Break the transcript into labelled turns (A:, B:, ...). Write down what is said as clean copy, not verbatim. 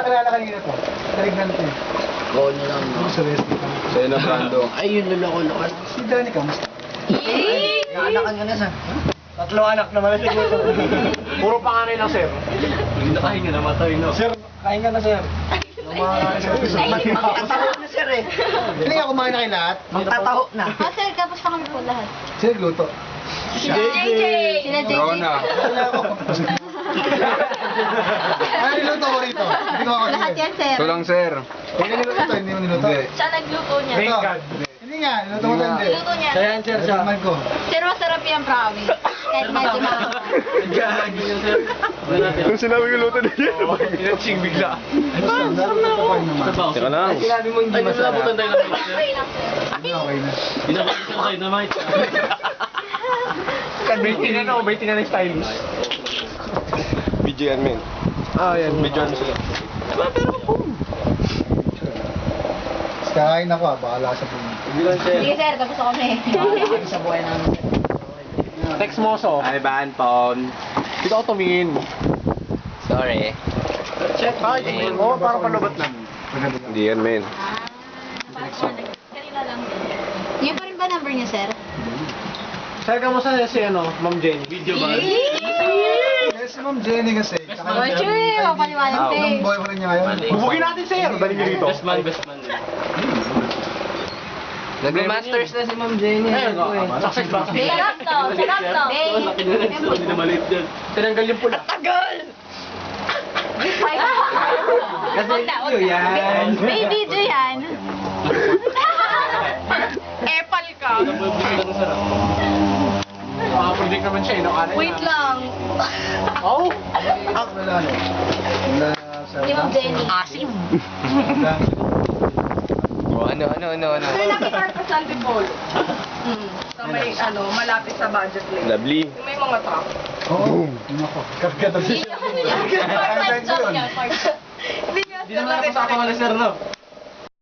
A: nakakilala kanina to. Talignan ko eh.
B: Goal na lang, no?
A: Sa rest ka.
C: Sa'yo na, Brando.
B: Ay, yun, luloko-loko.
A: Si Danny, kamusta?
B: Naanakan ka na, sir.
A: Tatlo anak naman na siguro.
C: Puro panganay lang, sir. Hindi na kahinga, namatay na.
A: Sir, kain ka na sir.
B: Magtataho na, sir, eh.
A: Hindi nga kumain na kayo lahat.
B: Magtataho na.
D: Ah, sir, tapos pa kami po lahat.
A: Sir, luto.
D: Sila JJ! Sila JJ!
C: Rona.
A: Wala ako. Ano niluto ko rito? Hindi ko ako
D: Lahat yan, sir.
C: Ito lang, sir.
A: Hindi niluto to, hindi mo niluto.
D: Siya nagluto niya.
A: Ito. Hindi nga, niluto ko to hindi.
D: Nagluto niya.
A: Kaya yan sir, sa man ko.
D: Sir, masarap yan, promise. Kahit medyo mahal.
C: Kung sinabi ko luto din yan. Inatsing bigla.
A: Sarap na ako.
C: Teka lang.
A: Sinabi mo hindi masarap.
D: Okay lang, sir.
A: Okay na.
C: Baiting na no, baiting na ng stylist. Video yan, men.
A: Ah, yan.
C: Video yan sila.
A: Kakain ako bahala sa puno.
D: Sige, sir, tapos ako kami.
B: Sa buhay namin.
C: Text mo, so. Ay, baan, Pon. Dito ako tumingin.
B: Sorry.
C: Check. Ay, oo, parang palubat lang. Hindi yan, men.
D: Kanina lang. Yun pa rin ba number niya, sir?
C: Sir, kamusta si Ma'am Jenny? Video ba?
A: Yes, si Ma'am Jenny kasi.
D: Oh, sure. Mapaliwanag, sir.
A: Ang boyfriend niya ngayon.
C: Bubugin natin, sir. Dali niyo dito.
E: Best man.
B: Nag-masters na si Ma'am Jenny.
C: Ayun, success ba?
D: Sarap to. Sarap to.
E: Hindi na maliit yan.
C: Tinanggal yung pula.
A: Kasi video yan.
D: May video yan. Epal ka.
C: Makapredict naman siya, no?
D: Wait lang.
C: Oh!
A: Wala no. Wala sa...
D: Si Ma'am Jenny.
B: Asim.
F: Sir, nakita ka sa Antipolo. Sa may, malapit sa budget lane.
C: Lovely.
F: Yung may mga truck.
A: Oo. Nako. Kargata siya.
D: Part-time job niya.
F: Hindi nga,
E: Hindi naman ako sa ako sir, no?